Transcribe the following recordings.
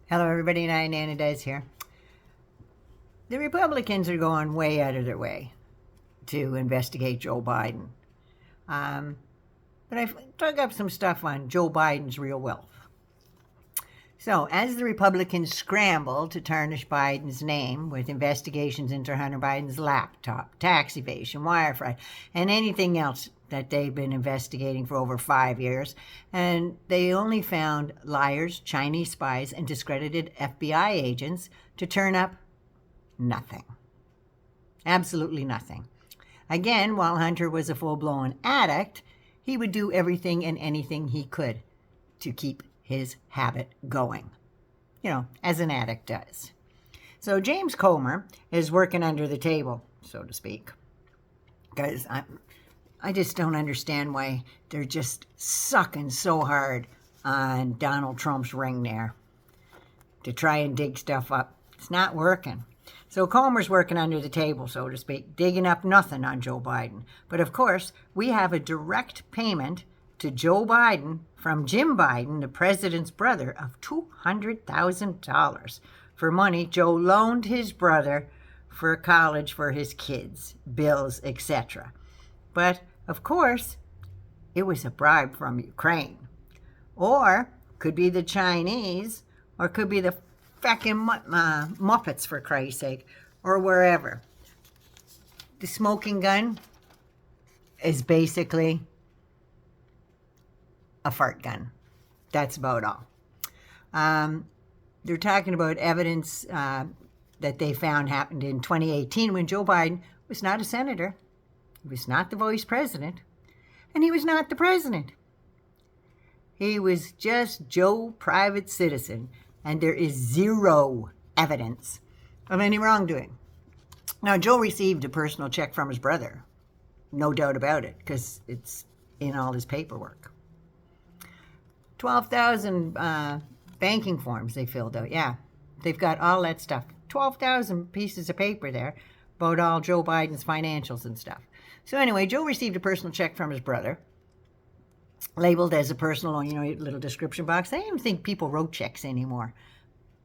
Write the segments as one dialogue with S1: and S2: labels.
S1: Hello, everybody. Nana Des here. The Republicans are going way out of their way to investigate Joe Biden. But I've dug up some stuff on Joe Biden's real wealth. So, as the Republicans scramble to tarnish Biden's name with investigations into Hunter Biden's laptop, tax evasion, wire fraud, and anything else that they've been investigating for over 5 years, and they only found liars, Chinese spies, and discredited FBI agents to turn up nothing. Absolutely nothing. Again, while Hunter was a full-blown addict, he would do everything and anything he could to keep his habit going, as an addict does. So James Comer is working under the table, so to speak, because I just don't understand why they're just sucking so hard on Donald Trump's ring there to try and dig stuff up. It's not working. So Comer's working under the table, so to speak, digging up nothing on Joe Biden. But of course, we have a direct payment to Joe Biden from Jim Biden, the president's brother, of $200,000 for money Joe loaned his brother for college for his kids, bills, etc. But of course, it was a bribe from Ukraine. Or could be the Chinese, or could be the feckin' Muppets, for Christ's sake, or wherever. The smoking gun is basically a fart gun. That's about all. They're talking about evidence that they found happened in 2018 when Joe Biden was not a senator, he was not the vice president, and he was not the president. He was just Joe, private citizen, and there is zero evidence of any wrongdoing. Now, Joe received a personal check from his brother, no doubt about it, because it's in all his paperwork. 12,000 banking forms they filled out. Yeah, they've got all that stuff. 12,000 pieces of paper there about all Joe Biden's financials and stuff. So anyway, Joe received a personal check from his brother, labeled as a personal loan, little description box. I don't even think people wrote checks anymore.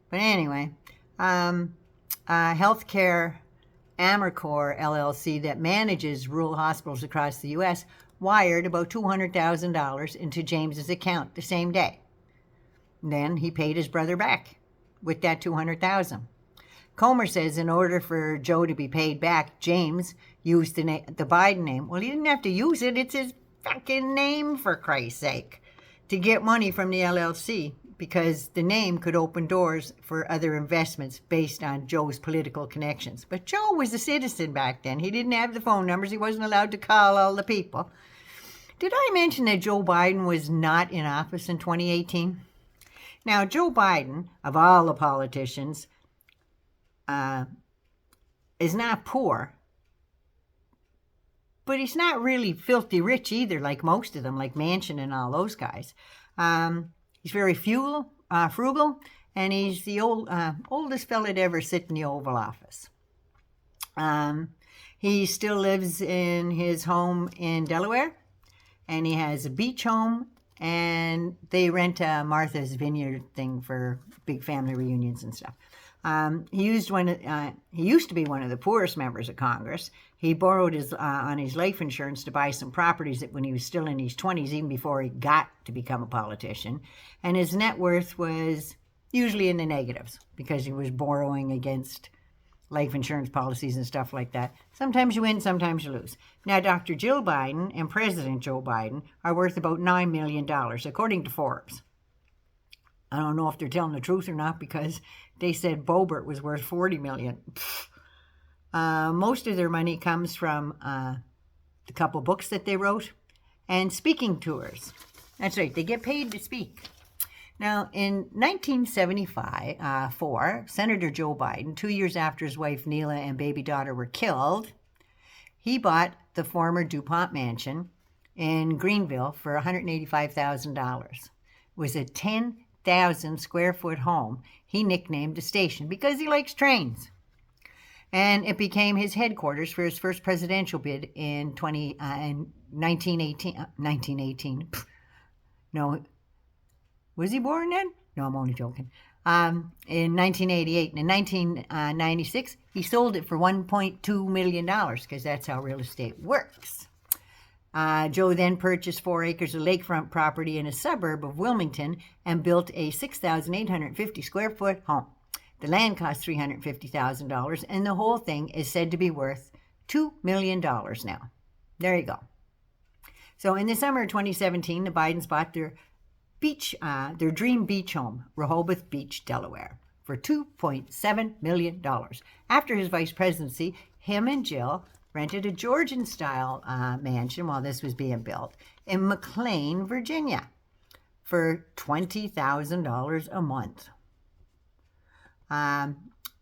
S1: But anyway, Healthcare Amercor LLC that manages rural hospitals across the U.S. wired about $200,000 into James's account the same day. Then he paid his brother back with that $200,000. Comer says in order for Joe to be paid back, James used the Biden name. Well, he didn't have to use it. It's his fucking name, for Christ's sake, to get money from the LLC, because the name could open doors for other investments based on Joe's political connections. But Joe was a citizen back then. He didn't have the phone numbers. He wasn't allowed to call all the people. Did I mention that Joe Biden was not in office in 2018? Now, Joe Biden, of all the politicians, is not poor, but he's not really filthy rich either, like most of them, like Manchin and all those guys. He's very frugal, and he's the oldest fella to ever sit in the Oval Office. He still lives in his home in Delaware, and he has a beach home, and they rent a Martha's Vineyard thing for big family reunions and stuff. He used he used to be one of the poorest members of Congress. He borrowed on his life insurance to buy some properties when he was still in his 20s, even before he got to become a politician. And his net worth was usually in the negatives because he was borrowing against life insurance policies and stuff like that. Sometimes you win, sometimes you lose. Now, Dr. Jill Biden and President Joe Biden are worth about $9 million, according to Forbes. I don't know if they're telling the truth or not, because they said Boebert was worth $40 million. Most of their money comes from the couple books that they wrote and speaking tours. That's right, they get paid to speak. Now, in 1974, Senator Joe Biden, 2 years after his wife Neela and baby daughter were killed, he bought the former DuPont mansion in Greenville for $185,000. It was a 10,000 square foot home he nicknamed the station because he likes trains. And it became his headquarters for his first presidential bid in 1918. No, was he born then? No, I'm only joking. in 1988. And in 1996, he sold it for $1.2 million because that's how real estate works. Joe then purchased 4 acres of lakefront property in a suburb of Wilmington and built a 6,850 square foot home. The land cost $350,000, and the whole thing is said to be worth $2 million now. There you go. So in the summer of 2017, the Bidens bought their dream beach home, Rehoboth Beach, Delaware, for $2.7 million. After his vice presidency, him and Jill rented a Georgian-style mansion while this was being built in McLean, Virginia, for $20,000 a month,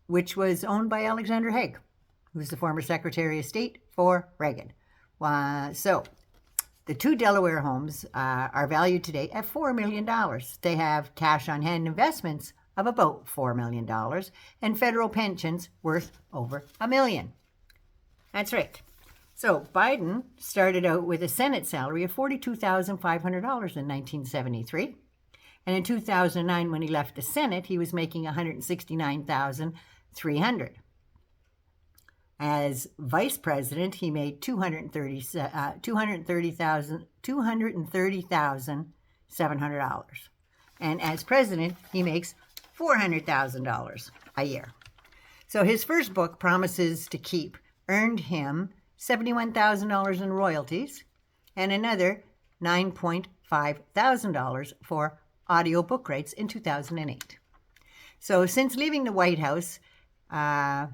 S1: which was owned by Alexander Haig, who was the former Secretary of State for Reagan. So the 2 Delaware homes are valued today at $4 million. They have cash on hand investments of about $4 million and federal pensions worth over $1 million. That's right. So Biden started out with a Senate salary of $42,500 in 1973. And in 2009, when he left the Senate, he was making $169,300. As vice president, he made $230,700. And as president, he makes $400,000 a year. So his first book, Promises to Keep, earned him $71,000 in royalties and another $9.5 thousand for audio book rights in 2008. So since leaving the White House, after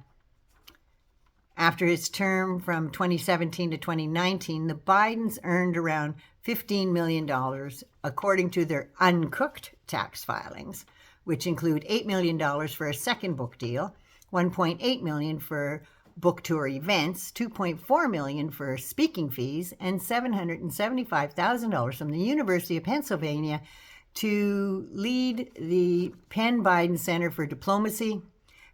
S1: his term from 2017 to 2019, the Bidens earned around $15 million, according to their uncooked tax filings, which include $8 million for a second book deal, $1.8 million for book tour events, $2.4 million for speaking fees, and $775,000 from the University of Pennsylvania to lead the Penn Biden Center for Diplomacy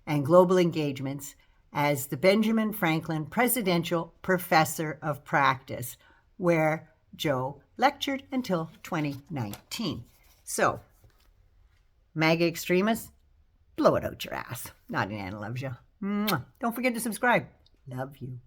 S1: and Global Engagements as the Benjamin Franklin Presidential Professor of Practice, where Joe lectured until 2019. So, MAGA extremists, blow it out your ass. Naughty Nana loves you. Mwah. Don't forget to subscribe. Love you.